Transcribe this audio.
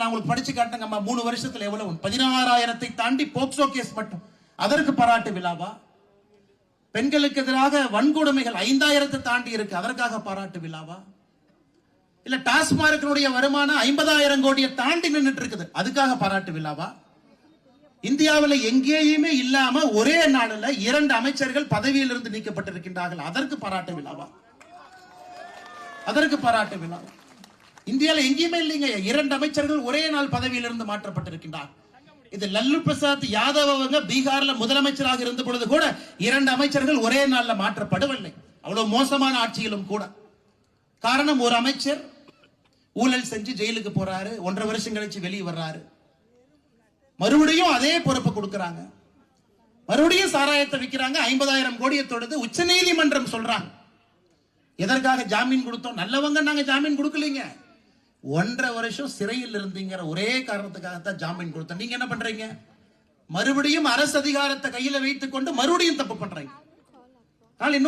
நான் உங்களுக்கு படிச்சு காட்டுங்க. 3 வருஷத்துல எவ்வளவு? 16,000 தாண்டி போக்சோ கேஸ் மட்டும். அதற்கு பாராட்டு விழாவா? பெண்களுக்கு எதிராக வன்கொடுமைகள் 5,000 தாண்டி இருக்கு, அதற்காக பாராட்டு விழாவா? இல்ல டாஸ்மார்க்கினுடைய வருமானம் 50,000 கோடியை தாண்டி நின்றுட்டு இருக்குது, அதுக்காக பாராட்டு விழாவா? இந்தியாவில் எங்கேயுமே இல்லாம ஒரே நாளில் 2 அமைச்சர்கள் பதவியிலிருந்து நீக்கப்பட்டிருக்கின்றார்கள், அதற்கு பாராட்டு விழாவா? அதற்கு பாராட்டு விழாவா? இந்தியாவில் எங்கேயுமே இல்லைங்க, 2 அமைச்சர்கள் ஒரே நாள் பதவியிலிருந்து மாற்றப்பட்டிருக்கின்றார். இது லல்லு பிரசாத் யாதவ் அவங்க பீகார்ல முதலமைச்சராக இருந்த பொழுது கூட 2 அமைச்சர்கள் ஒரே நாள்ல மாற்றப்படவில்லை. அவ்வளவு மோசமான ஆட்சியிலும் கூட. காரணம், ஒரு அமைச்சர் ஊழல் செஞ்சு ஜெயிலுக்கு போறாரு, 1.5 வருஷம் கழிச்சு வெளியே வர்றாரு, மறுபடியும் அதே பொறுப்பு கொடுக்கறாங்க, மறுபடியும் சாராயத்தை விற்கிறாங்க, 50,000 கோடியை தொடுது. உச்ச நீதிமன்றம் சொல்றாங்க, எதற்காக ஜாமீன் கொடுத்தோம்? நல்லவங்க நாங்க ஜாமீன் கொடுக்கலீங்க, 1.5 வருஷம் சிறையில் இருந்தீங்கிற ஒரே காரணத்துக்காகத்தான் ஜாமீன் கொடுத்தோம். நீங்க என்ன பண்றீங்க? மறுபடியும் அரசு அதிகாரத்தை கையில வைத்துக் கொண்டு மறுபடியும் தப்பு பண்றீங்க.